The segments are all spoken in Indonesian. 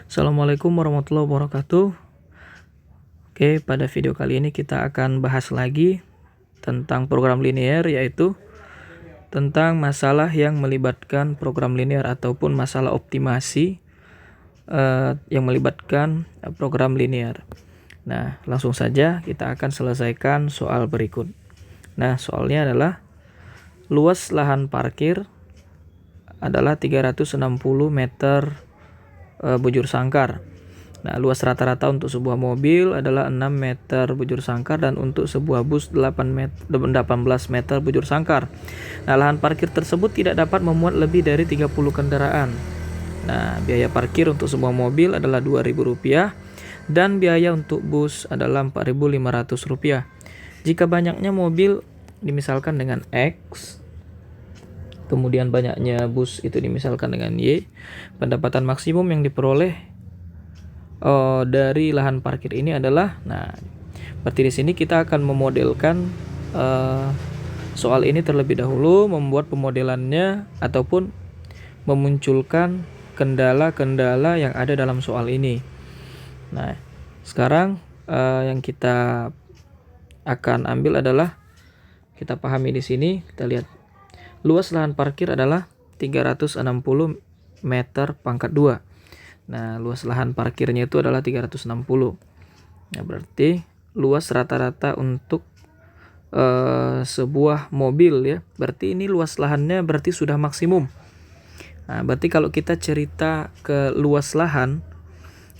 Assalamualaikum warahmatullahi wabarakatuh. Oke, pada video kali ini kita akan bahas lagi tentang program linear, yaitu tentang masalah yang melibatkan program linear ataupun masalah optimasi yang melibatkan program linear. Nah, langsung saja kita akan selesaikan soal berikut. Nah, soalnya adalah luas lahan parkir adalah 360 meter bujur sangkar. Nah, luas rata-rata untuk sebuah mobil adalah 6 meter bujur sangkar dan untuk sebuah bus 18 meter bujur sangkar. Nah, lahan parkir tersebut tidak dapat memuat lebih dari 30 kendaraan. Nah, biaya parkir untuk sebuah mobil adalah Rp2.000 dan biaya untuk bus adalah Rp4.500. Jika banyaknya mobil dimisalkan dengan X, kemudian banyaknya bus itu dimisalkan dengan Y, pendapatan maksimum yang diperoleh dari lahan parkir ini adalah, nah, berarti di sini kita akan memodelkan soal ini terlebih dahulu, membuat pemodelannya ataupun memunculkan kendala-kendala yang ada dalam soal ini. Nah, sekarang yang kita akan ambil adalah, kita pahami di sini, kita lihat luas lahan parkir adalah 360 meter pangkat 2. Nah, luas lahan parkirnya itu adalah 360. Nah, berarti luas rata-rata untuk sebuah mobil ya. Berarti ini luas lahannya berarti sudah maksimum. Nah, berarti kalau kita cerita ke luas lahan,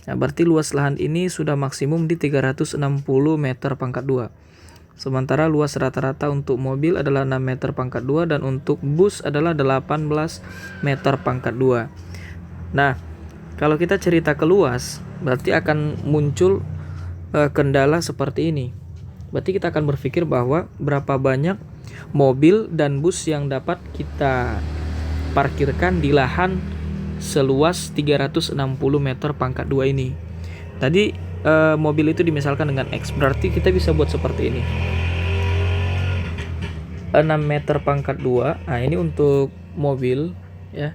nah berarti luas lahan ini sudah maksimum di 360 meter pangkat 2. Sementara luas rata-rata untuk mobil adalah 6 meter pangkat 2 dan untuk bus adalah 18 meter pangkat 2. Nah, kalau kita cerita ke luas, berarti akan muncul kendala seperti ini. Berarti kita akan berpikir bahwa berapa banyak mobil dan bus yang dapat kita parkirkan di lahan seluas 360 meter pangkat 2 ini. Tadi mobil itu dimisalkan dengan X, berarti kita bisa buat seperti ini. 6 meter pangkat 2. Nah, ini untuk mobil ya.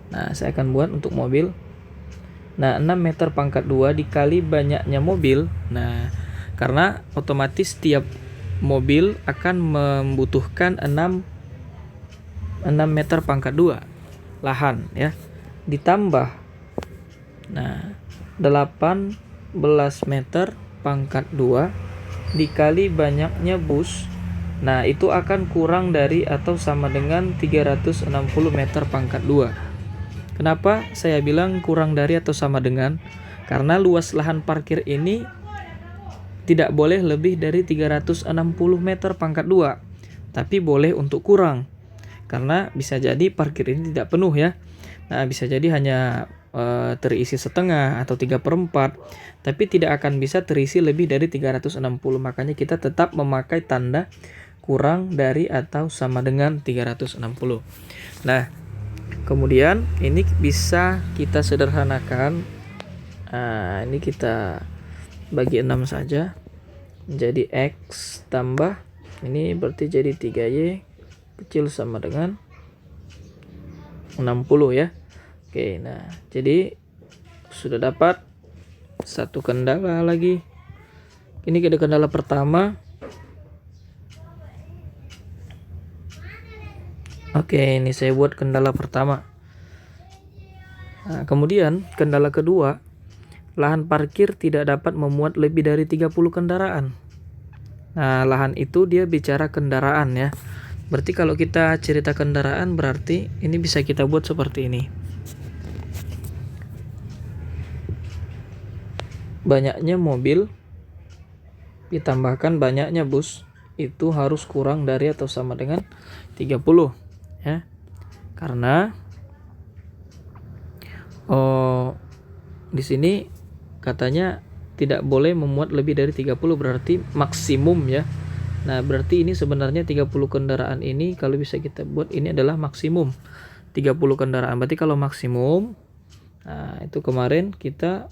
Nah, saya akan buat untuk mobil. Nah, 6 meter pangkat 2 dikali banyaknya mobil. Nah, karena otomatis tiap mobil akan membutuhkan 6 meter pangkat 2 lahan ya. Ditambah 18 meter pangkat 2 dikali banyaknya bus. Nah, itu akan kurang dari atau sama dengan 360 meter pangkat 2. Kenapa saya bilang kurang dari atau sama dengan? Karena luas lahan parkir ini tidak boleh lebih dari 360 meter pangkat 2. Tapi boleh untuk kurang. Karena bisa jadi parkir ini tidak penuh ya. Nah, bisa jadi hanya terisi setengah atau 3/4. Tapi tidak akan bisa terisi lebih dari 360. Makanya kita tetap memakai tanda kurang dari atau sama dengan 360. Nah, kemudian ini bisa kita sederhanakan. Nah, ini kita bagi 6 saja. Jadi X tambah ini berarti jadi 3Y kecil sama dengan 60 ya. Oke, nah jadi sudah dapat satu kendala lagi. Ini kendala pertama. Oke, ini saya buat kendala pertama. Nah, kemudian kendala kedua, lahan parkir tidak dapat memuat lebih dari 30 kendaraan. Nah, lahan itu dia bicara kendaraan ya. Berarti kalau kita cerita kendaraan, berarti ini bisa kita buat seperti ini. Banyaknya mobil ditambahkan banyaknya bus itu harus kurang dari atau sama dengan 30 ya. Karena di sini katanya tidak boleh memuat lebih dari 30, berarti maksimum ya. Nah, berarti ini sebenarnya 30 kendaraan ini kalau bisa kita buat ini adalah maksimum 30 kendaraan. Berarti kalau maksimum, nah itu kemarin kita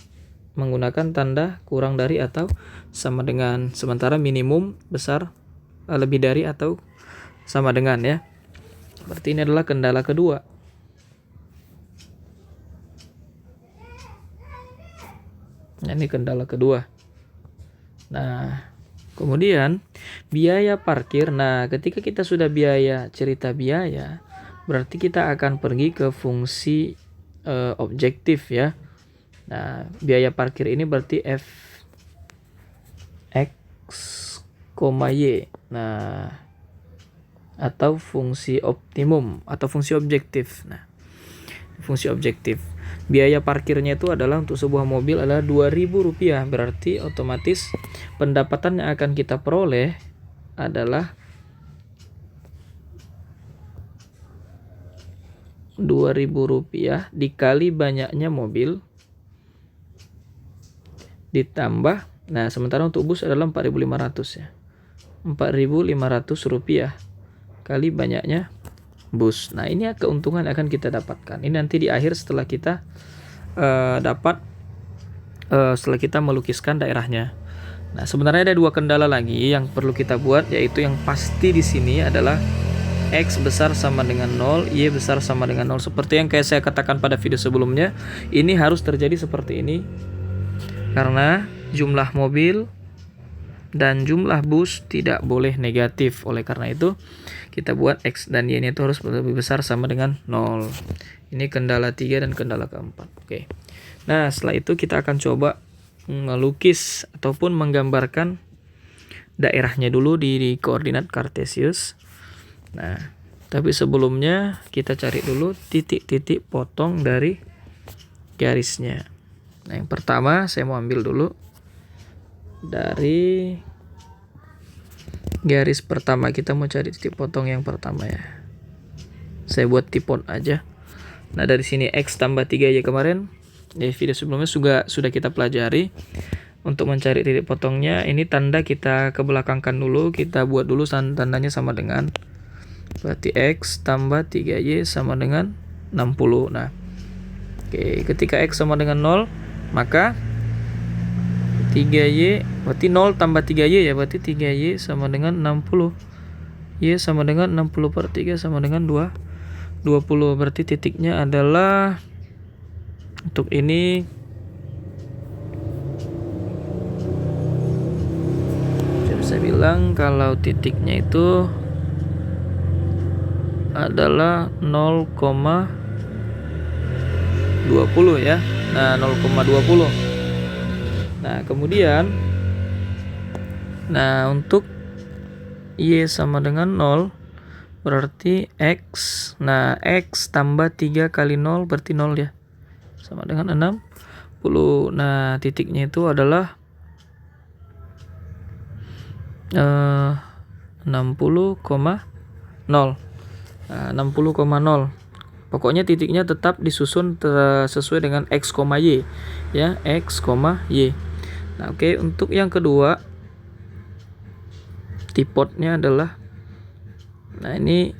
menggunakan tanda kurang dari atau sama dengan, sementara minimum besar lebih dari atau sama dengan ya. Berarti ini adalah kendala kedua. Nah, ini kendala kedua. Nah, kemudian biaya parkir. Nah, ketika kita sudah cerita biaya, berarti kita akan pergi ke fungsi objektif ya. Nah, biaya parkir ini berarti F X, Y. Nah, atau fungsi optimum atau fungsi objektif. Nah, fungsi objektif. Biaya parkirnya itu adalah untuk sebuah mobil adalah Rp2.000, berarti otomatis pendapatan yang akan kita peroleh adalah Rp2.000 dikali banyaknya mobil ditambah, nah sementara untuk bus adalah 4.500 ya. Rp4.500 kali banyaknya bus. Nah, ini keuntungan yang akan kita dapatkan. Ini nanti di akhir setelah kita setelah kita melukiskan daerahnya. Nah, sebenarnya ada dua kendala lagi yang perlu kita buat, yaitu yang pasti di sini adalah X besar sama dengan 0, Y besar sama dengan 0. Seperti yang kayak saya katakan pada video sebelumnya, ini harus terjadi seperti ini karena jumlah mobil dan jumlah bus tidak boleh negatif. Oleh karena itu kita buat X dan Y ini itu harus lebih besar sama dengan 0. Ini kendala 3 dan kendala keempat. Oke. Nah, setelah itu kita akan coba melukis ataupun menggambarkan daerahnya dulu di koordinat Kartesius. Nah, tapi sebelumnya kita cari dulu titik-titik potong dari garisnya. Nah, yang pertama saya mau ambil dulu dari garis pertama, kita mau cari titik potong yang pertama ya. Saya buat tipon aja. Nah, dari sini X tambah 3Y kemarin di video sebelumnya sudah kita pelajari. Untuk mencari titik potongnya, ini tanda kita kebelakangkan dulu. Kita buat dulu tandanya sama dengan, berarti X tambah 3Y sama dengan 60. Nah, oke, ketika X sama dengan 0, maka 3Y, berarti 0 tambah 3Y ya, berarti 3Y sama dengan 60. Y sama dengan 60 per 3 sama dengan 20. Berarti titiknya adalah, untuk ini saya bisa bilang kalau titiknya itu adalah 0,20 ya. Nah, 0,20. Nah, kemudian untuk Y sama dengan 0 berarti X. Nah, X tambah 3 kali 0 berarti 0 ya. Sama dengan 60. Nah, titiknya itu adalah 60,0. Nah, 60,0. Pokoknya titiknya tetap disusun sesuai dengan X, Y ya, X, Y. Nah, oke, untuk yang kedua tipotnya adalah, nah ini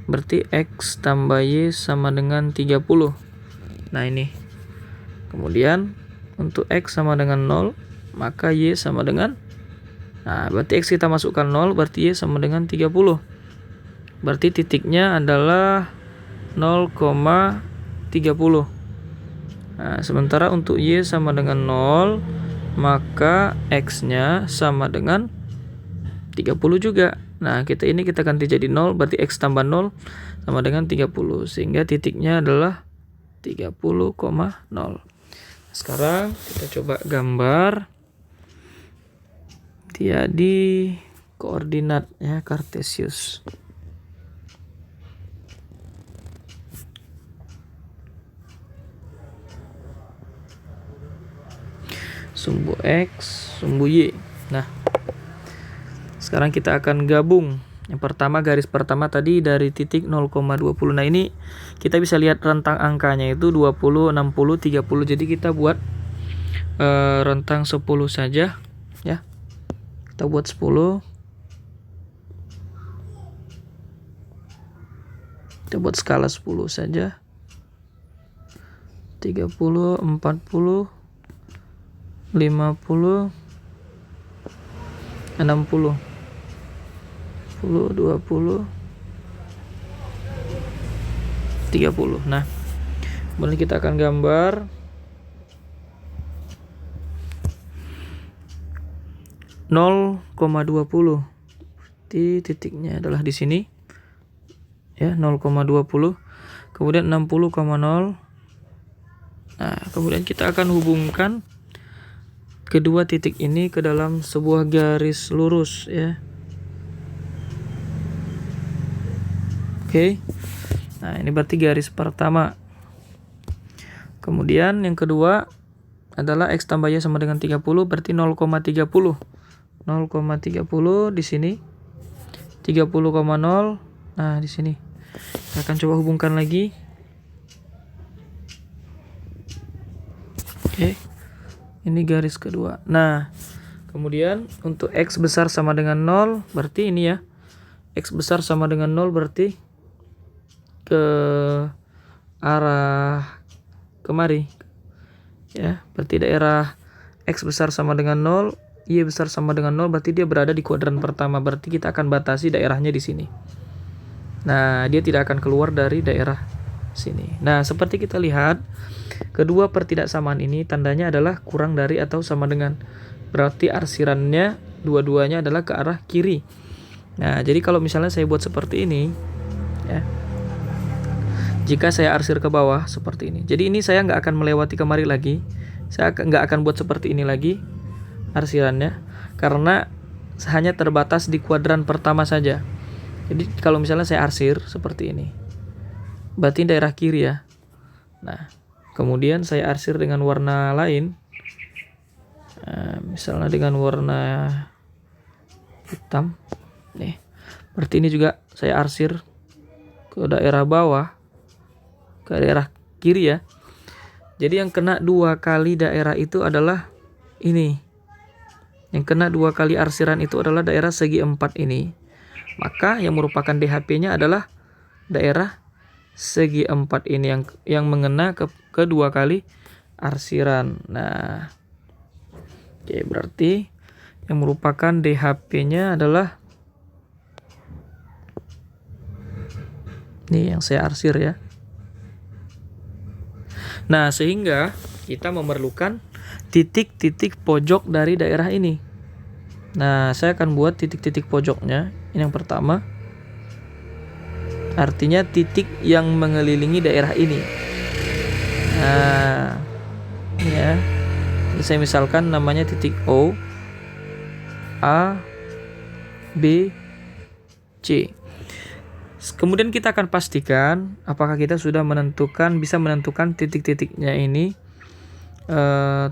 berarti X tambah Y sama dengan 30. Nah, ini. Kemudian untuk X sama dengan 0, maka Y sama dengan, nah berarti X kita masukkan 0, berarti Y sama dengan 30. Berarti titiknya adalah 0,30. Nah, sementara untuk Y sama dengan 0, maka X-nya sama dengan 30 juga. Nah, kita ganti jadi 0, berarti X tambah 0 sama dengan 30. Sehingga titiknya adalah 30,0. Sekarang kita coba gambar dia di koordinat ya, Kartesius. Sumbu X, sumbu Y. Nah, sekarang kita akan gabung. Yang pertama, garis pertama tadi dari titik 0,20. Nah, ini kita bisa lihat rentang angkanya itu 20, 60, 30. Jadi kita buat rentang 10 saja ya. Kita buat 10. Kita buat skala 10 saja. 30, 40, 50, 60, 10, 20, 30. Nah, kemudian kita akan gambar 0,20. Titiknya adalah di sini. Ya, 0,20. Kemudian 60,0. Nah, kemudian kita akan hubungkan kedua titik ini ke dalam sebuah garis lurus ya. Oke. Nah, ini berarti garis pertama. Kemudian yang kedua adalah X tambah Y sama dengan 30, berarti 0,30. 0,30 di sini. 30,0. Nah, di sini. Kita akan coba hubungkan lagi. Oke. Ini garis kedua. Nah, kemudian untuk X besar sama dengan 0, berarti ini ya. X besar sama dengan 0 berarti ke arah kemari. Ya, berarti daerah X besar sama dengan 0, Y besar sama dengan 0, berarti dia berada di kuadran pertama. Berarti kita akan batasi daerahnya di sini. Nah, dia tidak akan keluar dari daerah sini. Nah, seperti kita lihat, kedua pertidaksamaan ini tandanya adalah kurang dari atau sama dengan. Berarti arsirannya dua-duanya adalah ke arah kiri. Nah, jadi kalau misalnya saya buat seperti ini, ya. Jika saya arsir ke bawah seperti ini. Jadi ini saya nggak akan melewati kemari lagi. Saya nggak akan buat seperti ini lagi arsirannya. Karena hanya terbatas di kuadran pertama saja. Jadi kalau misalnya saya arsir seperti ini. Berarti daerah kiri ya. Nah, kemudian saya arsir dengan warna lain. Misalnya dengan warna hitam. Nih. Berarti ini juga saya arsir ke daerah bawah. Ke daerah kiri ya. Jadi yang kena dua kali daerah itu adalah ini. Yang kena dua kali arsiran itu adalah daerah segi 4 ini. Maka yang merupakan DHP-nya adalah daerah segi 4 ini yang mengena ke dua kali arsiran. Nah, oke, berarti yang merupakan DHP-nya adalah ini yang saya arsir ya. Nah, sehingga kita memerlukan titik-titik pojok dari daerah ini. Nah, saya akan buat titik-titik pojoknya. Ini yang pertama. Artinya titik yang mengelilingi daerah ini. Nah, ini ya. Ini saya misalkan namanya titik O, A, B, C. Kemudian kita akan pastikan apakah kita sudah bisa menentukan titik-titiknya ini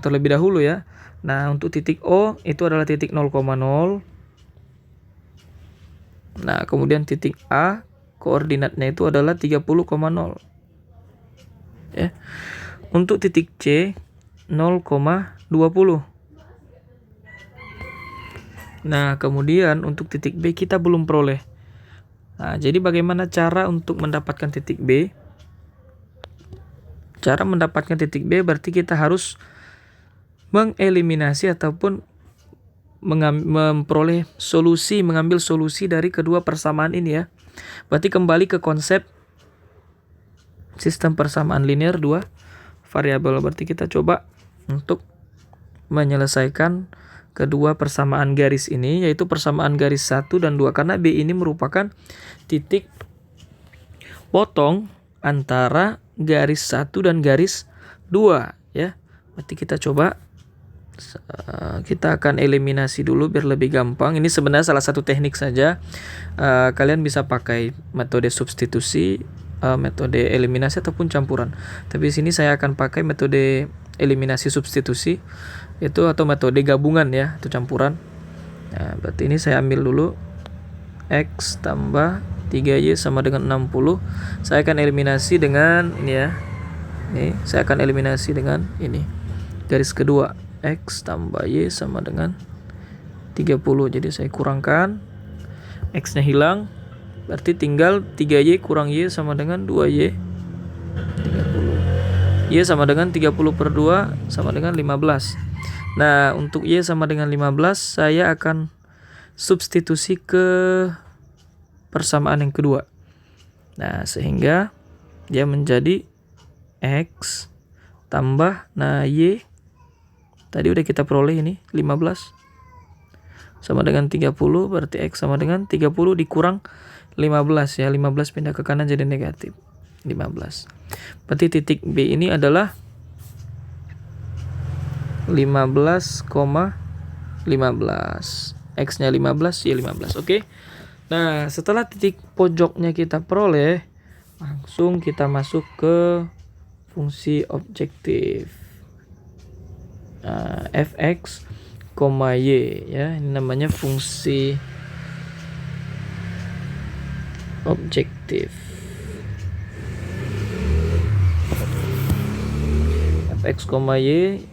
terlebih dahulu ya. Nah, untuk titik O itu adalah titik 0,0. Nah, kemudian titik A koordinatnya itu adalah 30,0. Ya. Untuk titik C 0,20. Nah, kemudian untuk titik B kita belum peroleh. Nah, jadi bagaimana cara untuk mendapatkan titik B? Cara mendapatkan titik B berarti kita harus mengeliminasi ataupun mengambil solusi dari kedua persamaan ini ya. Berarti kembali ke konsep sistem persamaan linear dua variabel. Berarti kita coba untuk menyelesaikan kedua persamaan garis ini, yaitu persamaan garis 1 dan 2, karena B ini merupakan titik potong antara garis 1 dan garis 2 ya. Berarti kita coba, kita akan eliminasi dulu biar lebih gampang. Ini sebenarnya salah satu teknik saja. Kalian bisa pakai metode substitusi, metode eliminasi ataupun campuran. Tapi di sini saya akan pakai metode eliminasi substitusi itu, atau metode gabungan ya, atau campuran. Nah, berarti ini saya ambil dulu X tambah 3Y sama dengan 60. Saya akan eliminasi dengan ini ya. Ini saya akan eliminasi dengan ini. Garis kedua, X tambah Y sama dengan 30. Jadi saya kurangkan, X-nya hilang. Berarti tinggal 3Y kurang Y sama dengan 2Y. 30. Y sama dengan 30 per 2 sama dengan 15. Nah, untuk Y sama dengan 15, saya akan substitusi ke persamaan yang kedua. Nah, sehingga dia menjadi X tambah, nah Y tadi udah kita peroleh ini 15 sama dengan 30, berarti X sama dengan 30 dikurang 15 ya. 15 pindah ke kanan jadi negatif 15. Berarti titik B ini adalah 15,15. X-nya 15, Y 15. Oke. Nah, setelah titik pojoknya kita peroleh, langsung kita masuk ke fungsi objektif. Fx, Y ya. Ini namanya fungsi objektif. Fx, Y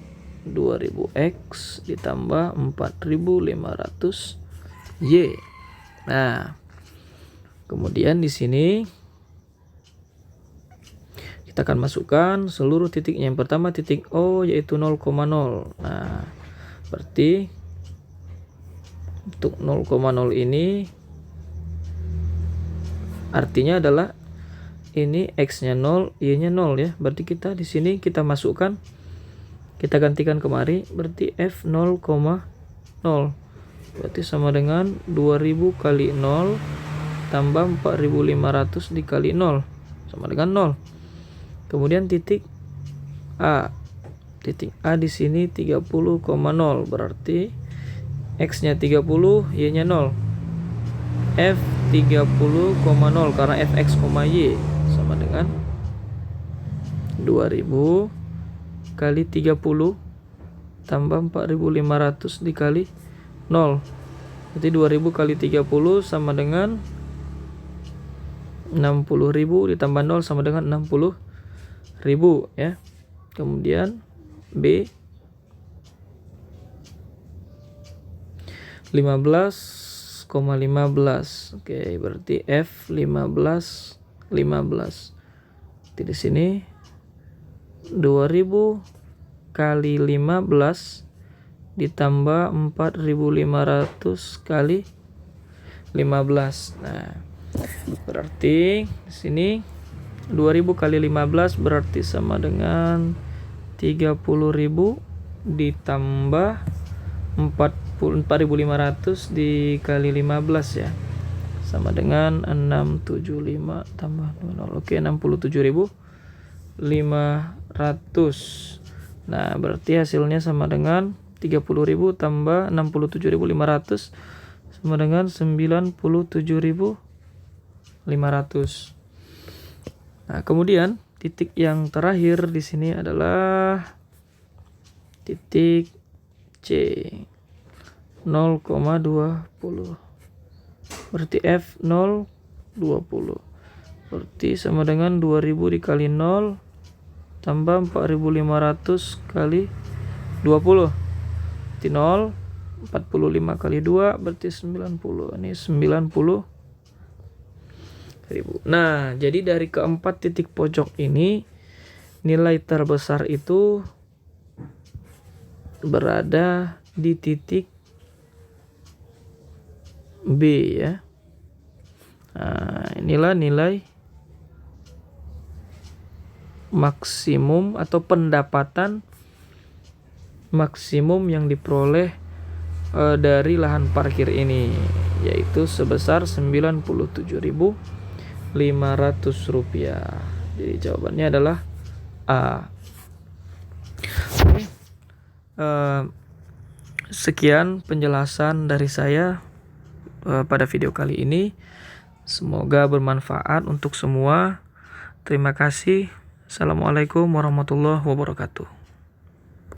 2000x ditambah 4500 Y. Nah, kemudian di sini kita akan masukkan seluruh titiknya. Yang pertama titik O yaitu 0,0. Nah, berarti untuk 0,0 ini artinya adalah ini X-nya 0, Y-nya 0 ya. Berarti kita di sini kita masukkan, kita gantikan kemari, berarti F 0,0 berarti sama dengan 2000 kali 0 tambah 4500 dikali 0 sama dengan 0. Kemudian titik A. Titik A di sini 30,0 berarti X-nya 30, Y-nya 0. F 30,0 karena Fx, Y sama dengan 2000 kali 30 tambah 4500 dikali 0. Jadi 2000 kali 30 sama dengan 60.000 ditambah 0 sama dengan 60.000 ya. Kemudian B 15,15. Oke, berarti F 15. Jadi di sini 2000 kali 15 ditambah 4500 kali 15. Nah, berarti di sini 2000 kali 15 berarti sama dengan 30.000 ditambah 4500 dikali 15 ya. Sama dengan 675 tambah 0. Oke, 67.500. Nah, berarti hasilnya sama dengan 30.000 tambah 67.500 sama dengan 97.500. Nah, kemudian titik yang terakhir di sini adalah titik C 0,20. Berarti F 0,20. Berarti sama dengan 2000 dikali 0 tambah 4500 kali 20. Berarti 0, 45 kali 2 berarti 90. Ini 90.000. Nah, jadi dari keempat titik pojok ini nilai terbesar itu berada di titik B ya. Nah, inilah nilai maksimum atau pendapatan maksimum yang diperoleh dari lahan parkir ini, yaitu sebesar Rp97.500. Jadi jawabannya adalah A. Sekian penjelasan dari saya pada video kali ini. Semoga bermanfaat untuk semua. Terima kasih. Assalamualaikum warahmatullahi wabarakatuh.